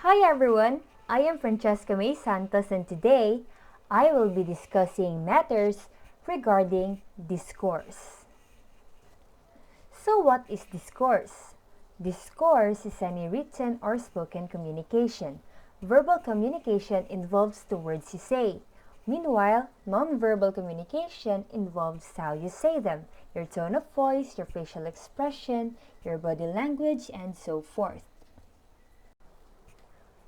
Hi everyone, I am Francesca May Santos and today I will be discussing matters regarding discourse. So what is discourse? Discourse is any written or spoken communication. Verbal communication involves the words you say. Meanwhile, non-verbal communication involves how you say them, your tone of voice, your facial expression, your body language, and so forth.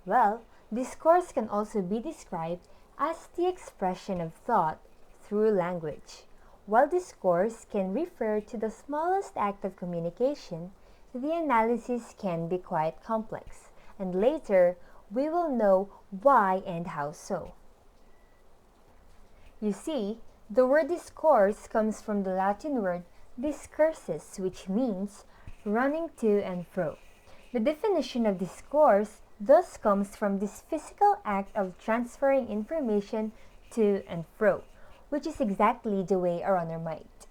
Well, discourse can also be described as the expression of thought through language. While discourse can refer to the smallest act of communication, the analysis can be quite complex, and later we will know why and how so. You see, the word discourse comes from the Latin word discursus, which means running to and fro. The definition of discourse thus comes from this physical act of transferring information to and fro, which is exactly the way a runner might.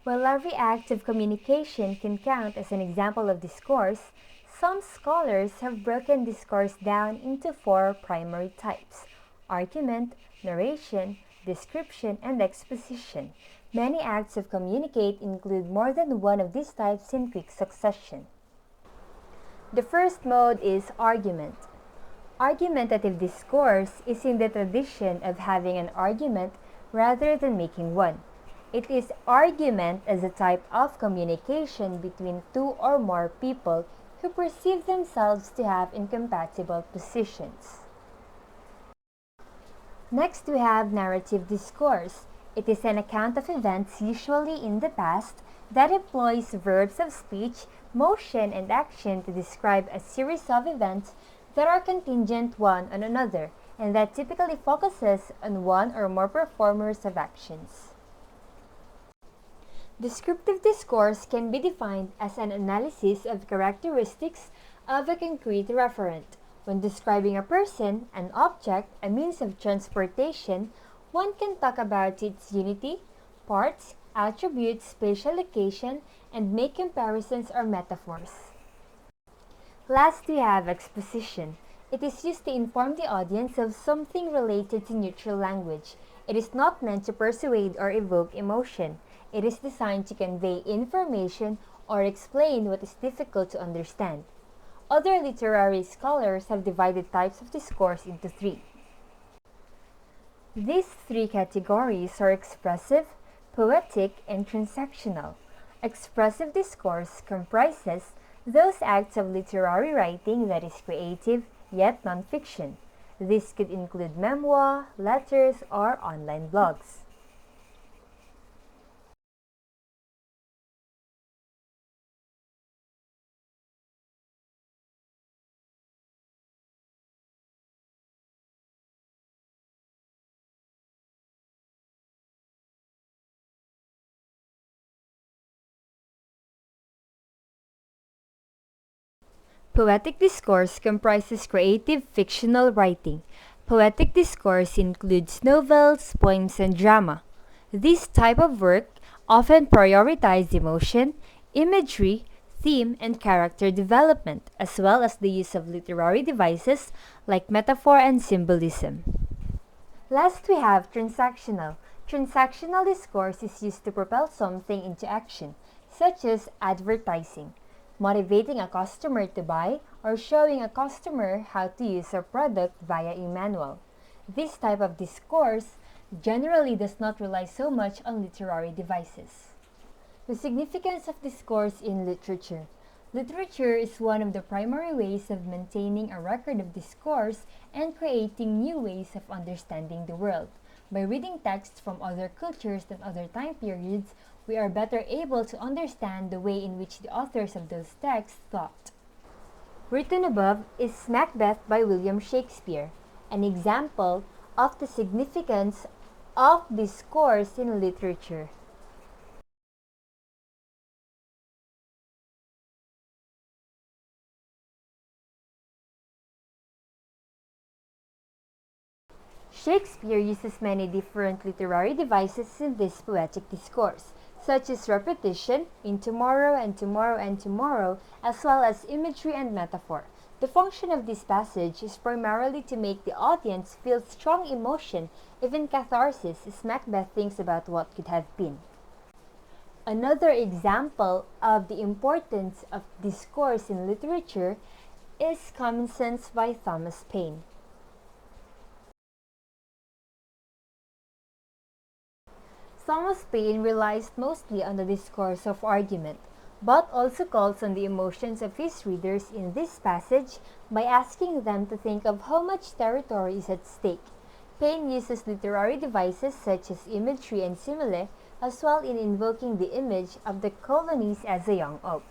While every act of communication can count as an example of discourse, some scholars have broken discourse down into four primary types: argument, narration, description, and exposition. Many acts of communicate include more than one of these types in quick succession. The first mode is argument. Argumentative discourse is in the tradition of having an argument rather than making one. It is argument as a type of communication between two or more people who perceive themselves to have incompatible positions. Next, we have narrative discourse. It is an account of events usually in the past that employs verbs of speech, motion, and action to describe a series of events that are contingent one on another and that typically focuses on one or more performers of actions. Descriptive discourse can be defined as an analysis of characteristics of a concrete referent. When describing a person, an object, a means of transportation, one can talk about its unity, parts, attributes, spatial location, and make comparisons or metaphors. Last, we have exposition. It is used to inform the audience of something related to neutral language. It is not meant to persuade or evoke emotion. It is designed to convey information or explain what is difficult to understand. Other literary scholars have divided types of discourse into three. These three categories are expressive, poetic, and transactional. Expressive discourse comprises those acts of literary writing that is creative yet non-fiction. This could include memoir, letters, or online blogs. Poetic discourse comprises creative fictional writing. Poetic discourse includes novels, poems, and drama. This type of work often prioritizes emotion, imagery, theme, and character development, as well as the use of literary devices like metaphor and symbolism. Last, we have transactional. Transactional discourse is used to propel something into action, such as advertising, motivating a customer to buy, or showing a customer how to use a product via a manual. This type of discourse generally does not rely so much on literary devices. The significance of discourse in literature. Literature is one of the primary ways of maintaining a record of discourse and creating new ways of understanding the world. By reading texts from other cultures and other time periods, we are better able to understand the way in which the authors of those texts thought. Written above is Macbeth by William Shakespeare, an example of the significance of discourse in literature. Shakespeare uses many different literary devices in this poetic discourse. such as repetition in tomorrow and tomorrow and tomorrow, as well as imagery and metaphor. The function of this passage is primarily to make the audience feel strong emotion, even catharsis, as Macbeth thinks about what could have been. Another example of the importance of discourse in literature is Common Sense by Thomas Paine. Thomas Paine relies mostly on the discourse of argument, but also calls on the emotions of his readers in this passage by asking them to think of how much territory is at stake. Paine uses literary devices such as imagery and simile, as well in invoking the image of the colonies as a young oak.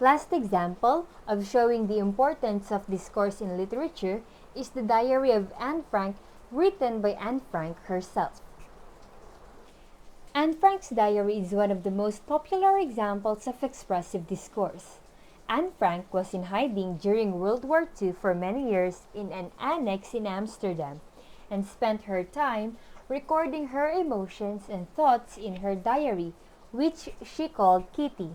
Last example of showing the importance of discourse in literature is the Diary of Anne Frank, written by Anne Frank herself. Anne Frank's diary is one of the most popular examples of expressive discourse. Anne Frank was in hiding during World War II for many years in an annex in Amsterdam and spent her time recording her emotions and thoughts in her diary, which she called Kitty.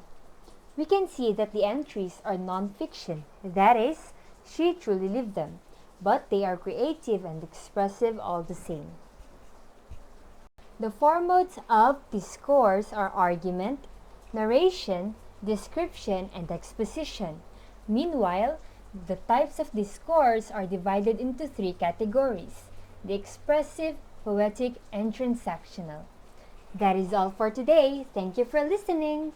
We can see that the entries are non-fiction, that is, she truly lived them, but they are creative and expressive all the same. The four modes of discourse are argument, narration, description, and exposition. Meanwhile, the types of discourse are divided into three categories: the expressive, poetic, and transactional. That is all for today. Thank you for listening.